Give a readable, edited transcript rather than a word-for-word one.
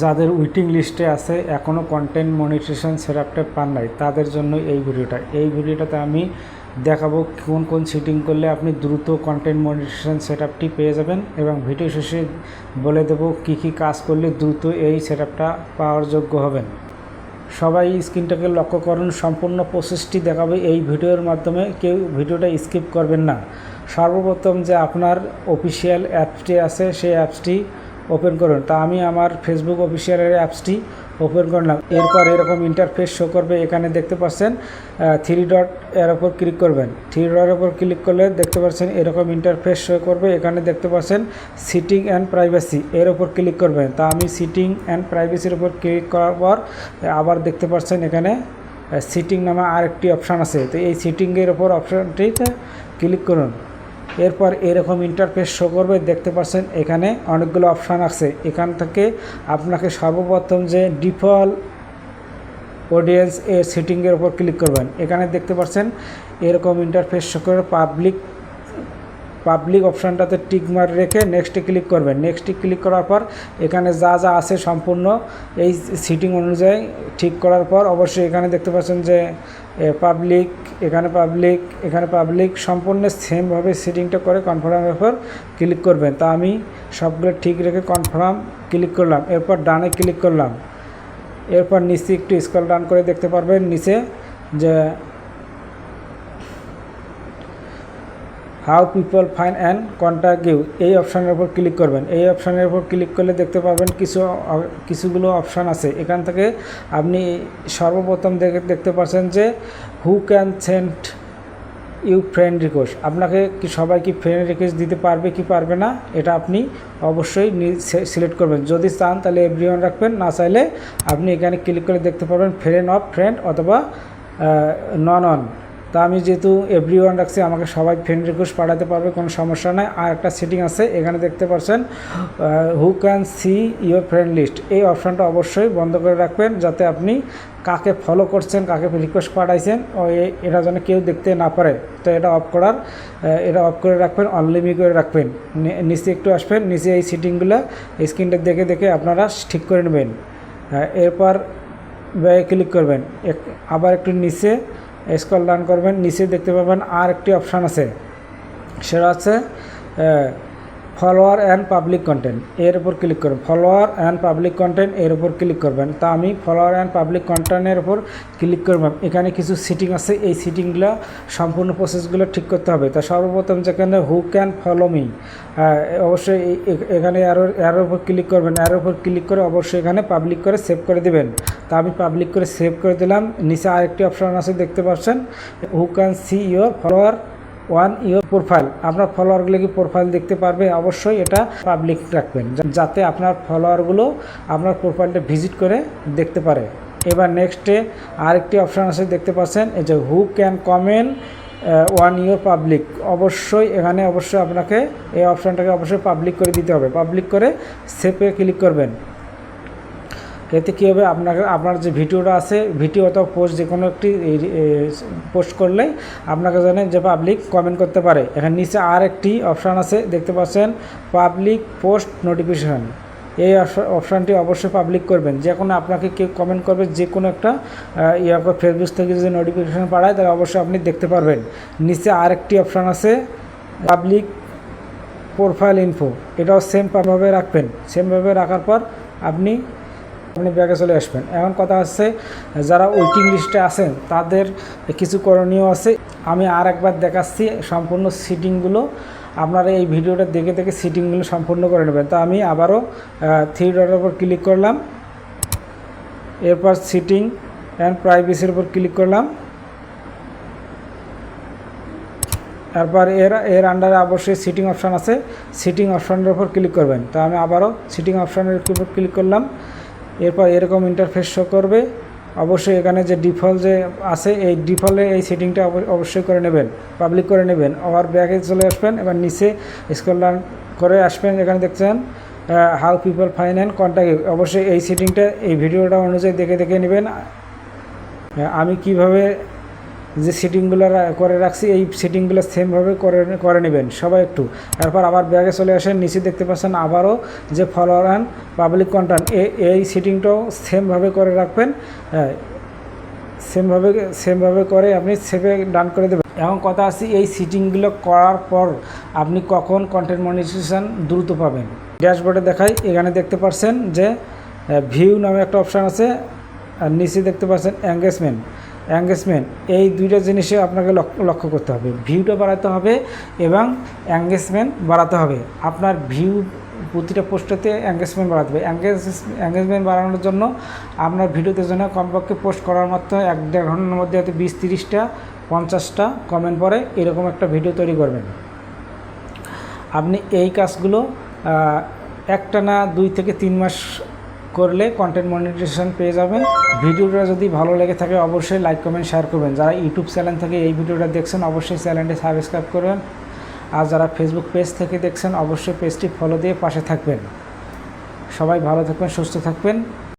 যাদের ওয়েটিং লিস্টে আছে এখনও কন্টেন্ট মনিটাইজেশন সেটআপটা পান নাই তাদের জন্য এই ভিডিওটাতে আমি দেখাবো কোন কোন সেটিং করলে আপনি দ্রুত কন্টেন্ট মনিটাইজেশন সেটআপটি পেয়ে যাবেন এবং ভিডিও শেষে বলে দেব কি কি কাজ করলে দ্রুত এই সেটআপটা পাওয়ার যোগ্য হবেন। সবাই স্ক্রিনটাকে লক্ষ্য করুন, সম্পূর্ণ প্রসেসটি দেখাবে এই ভিডিওর মাধ্যমে, কেউ ভিডিওটা স্কিপ করবেন না। সর্বপ্রথম যে আপনার অফিসিয়াল অ্যাপসটি আছে সেই অ্যাপসটি ওপেন করুন। তা আমি আমার ফেসবুক অফিসিয়ালের অ্যাপসটি ওপেন করলাম। এরপর এরকম ইন্টারফেস শো করবে, এখানে দেখতে পাচ্ছেন থ্রি ডট এর ওপর ক্লিক করবেন। থ্রি ডটের ওপর ক্লিক করলে দেখতে পাচ্ছেন এরকম ইন্টারফেস শো করবে, এখানে দেখতে পাচ্ছেন সিটিং অ্যান্ড প্রাইভেসি এর ওপর ক্লিক করবেন। তা আমি সিটিং অ্যান্ড প্রাইভেসির উপর ক্লিক করার পর আবার দেখতে পাচ্ছেন এখানে সিটিং নামে আরেকটি অপশান আছে, তো এই সিটিংয়ের ওপর অপশানটিতে ক্লিক করুন। এরপর এরকম ইন্টারফেস শো করবে, দেখতে পাচ্ছেন এখানে অনেকগুলো অপশান আছে। এখান থেকে আপনাকে সর্বপ্রথম যে ডিফল্ট অডিয়েন্স এর সেটিংয়ের উপর ক্লিক করবেন। এখানে দেখতে পাচ্ছেন এরকম ইন্টারফেস শো করে পাবলিক অপশানটাতে টিক মার রেখে নেক্সটে ক্লিক করবেন। নেক্সটে ক্লিক করার পর এখানে যা যা আছে সম্পূর্ণ এই সিটিং অনুযায়ী ঠিক করার পর অবশ্যই এখানে দেখতে পাচ্ছেন যে পাবলিক, এখানে পাবলিক সম্পূর্ণ সেমভাবে সেটিংটা করে কনফার্মের উপর ক্লিক করবেন। তা আমি সবগুলো ঠিক রেখে কনফার্ম ক্লিক করলাম। এরপর ডানে ক্লিক করলাম। এরপর নিচে একটু স্ক্রল ডাউন করে দেখতে পারবেন নিচে যে how people find and contact you এই অপশানের উপর ক্লিক করবেন। এই অপশানের উপর ক্লিক করলে দেখতে পাবেন কিছুগুলো অপশান আছে। এখান থেকে আপনি সর্বপ্রথম দেখতে পাচ্ছেন যে who can send you friend request, আপনাকে কি সবাই কি ফ্রেন্ড রিকোয়েস্ট দিতে পারবে কি পারবে না এটা আপনি অবশ্যই সিলেক্ট করবেন। যদি চান তাহলে এভরিওয়ান রাখবেন, না চাইলে আপনি এখানে ক্লিক করে দেখতে পাবেন ফ্রেন্ড অথবা নন অন। তা আমি যেহেতু এভরিওয়ান রাখছি, আমাকে সবাই ফ্রেন্ড রিকোয়েস্ট পাঠাতে পারবে, কোনো সমস্যা নাই। আর একটা সেটিং আছে, এখানে দেখতে পাচ্ছেন who can see your friend list, এই অপশানটা অবশ্যই বন্ধ করে রাখবেন, যাতে আপনি কাকে ফলো করছেন, কাকে রিকোয়েস্ট পাঠাইছেন এটা যেন কেউ দেখতে না পারে। তো এটা অফ করে রাখবেন, অনলিমি করে রাখবেন। নিচে একটু আসবেন, নিচে এই সেটিংগুলো স্ক্রিনটা দেখে আপনারা ঠিক করে নেবেন। এরপর ক্লিক করবেন, আবার একটু নিচে স্ক্রল ডাউন করবেন, নিচে দেখতে পাবেন আর একটি অপশান আছে, সেটা হচ্ছে ফলোয়ার অ্যান্ড পাবলিক কন্টেন্ট এর উপর ক্লিক করবেন। ফলোয়ার অ্যান্ড পাবলিক কন্টেন্ট এর উপর ক্লিক করবেন। তা আমি ফলোয়ার অ্যান্ড পাবলিক কন্টেন্টের উপর ক্লিক করবেন। এখানে কিছু সেটিং আছে, এই সেটিংগুলো সম্পূর্ণ প্রসেসগুলো ঠিক করতে হবে। তা সর্বপ্রথম যেখানে হু ক্যান ফলো মি, অবশ্যই এখানে এর উপর ক্লিক করবেন। এর উপর ক্লিক করে অবশ্যই এখানে পাবলিক করে সেভ করে দেবেন। তা আমি পাবলিক করে সেভ করে দিলাম। নিচে আরেকটি অপশান আছে, দেখতে পাচ্ছেন who can see your follower one your profile, আপনার ফলোয়ারগুলো কি প্রোফাইল দেখতে পারবে, অবশ্যই এটা পাবলিক রাখবেন, যাতে আপনার ফলোয়ারগুলো আপনার প্রোফাইলটা ভিজিট করে দেখতে পারে। এবার নেক্সটে আরেকটি অপশান আছে, দেখতে পাচ্ছেন এই যে who can comment one your public, এখানে অবশ্যই আপনাকে এই অপশানটাকে অবশ্যই পাবলিক করে দিতে হবে। পাবলিক করে সেভে ক্লিক করবেন। এতে কী হবে, আপনার যে ভিডিওটা আছে, ভিডিও অথবা পোস্ট যে কোনো একটি পোস্ট করলে আপনাকে জানেন যে পাবলিক কমেন্ট করতে পারে। এখানে নিচে আর একটি অপশান আছে, দেখতে পাচ্ছেন পাবলিক পোস্ট নোটিফিকেশান, এই অপশানটি অবশ্যই পাবলিক করবেন। যে কোনো আপনাকে কেউ কমেন্ট করবে, যে কোনো একটা ফেসবুক থেকে যদি নোটিফিকেশান পাঠায় তাহলে অবশ্যই আপনি দেখতে পারবেন। নিচে আর একটি অপশান আছে পাবলিক প্রোফাইল ইনফো, এটাও সেমভাবে রাখবেন। সেমভাবে রাখার পর আপনি ব্যাগে চলে আসবেন। এখন কথা হচ্ছে যারা ওয়েটিং লিস্টে আছেন তাদের কিছু করণীয় আছে, আমি আর একবার দেখাচ্ছি সম্পূর্ণ সিটিংগুলো। আপনারা এই ভিডিওটা দেখে সিটিংগুলো সম্পূর্ণ করে নেবেন। তো আমি আবারও থ্রি ডটের উপর ক্লিক করলাম, এরপর সিটিং অ্যান্ড প্রাইভেসির উপর ক্লিক করলাম। তারপর এর আন্ডারে অবশ্যই সিটিং অপশান আছে, সিটিং অপশানের উপর ক্লিক করবেন। তো আমি আবারও সিটিং অপশানের উপর ক্লিক করলাম। এরপর এরকম ইন্টারফেস শো করবে। অবশ্যই এখানে যে ডিফল্ট যে আছে, এই ডিফল্টে এই সেটিংটা অবশ্যই করে নেবেন, পাবলিক করে নেবেন। আবার ব্যাগে চলে আসবেন, এবার নিচে স্ক্রল ডাউন করে আসবেন, এখানে দেখছেন how people find and contact you, অবশ্যই এই সেটিংটা এই ভিডিওটা অনুযায়ী দেখে নেবেন। আমি কিভাবে যে সেটিংগুলো করে রাখছি এই সেটিংগুলো সেমভাবে করে নেবেন সবাই একটু। তারপর আবার ব্যাগে চলে আসেন, নিচে দেখতে পাচ্ছেন আবারও যে ফলোয়ার অ্যান্ড পাবলিক কন্টেন্ট এই সেটিংটাও সেমভাবে করে রাখবেন। সেমভাবে করে আপনি সেভে ডান করে দেবেন। এখন কথা আছে এই সেটিংগুলো করার পর আপনি কখন কন্টেন্ট মনিটাইজেশন দ্রুত পাবেন। ড্যাশবোর্ডে দেখাই, এখানে দেখতে পাচ্ছেন যে ভিউ নামে একটা অপশান আছে, আর নিচে দেখতে পাচ্ছেন এঙ্গেজমেন্ট। এই দুইটা জিনিসে আপনাকে লক্ষ্য করতে হবে, ভিউটা বাড়াতে হবে এবং এঙ্গেজমেন্ট বাড়াতে হবে। আপনার ভিউ প্রতিটা পোস্টে এঙ্গেজমেন্ট বাড়াতে হবে। এঙ্গেজমেন্ট বাড়ানোর জন্য আপনার ভিডিওতে জন্য কমপক্ষে পোস্ট করার মাত্র 1-1.5 ঘন্টার মধ্যে হয়তো 20-30টা 50টা কমেন্ট পরে এরকম একটা ভিডিও তৈরি করবেন। আপনি এই কাজগুলো একটানা 2 থেকে 3 মাস করলে কন্টেন্ট মনিটাইজেশন পেয়ে যাবেন। ভিডিওটা যদি ভালো লেগে থাকে অবশ্যই লাইক কমেন্ট শেয়ার করবেন। যারা ইউটিউব চ্যানেল থেকে এই ভিডিওটা দেখছেন অবশ্যই চ্যানেলটি সাবস্ক্রাইব করবেন, আর যারা ফেসবুক পেজ থেকে দেখছেন অবশ্যই পেজটি ফলো দিয়ে পাশে থাকবেন। সবাই ভালো থাকবেন, সুস্থ থাকবেন।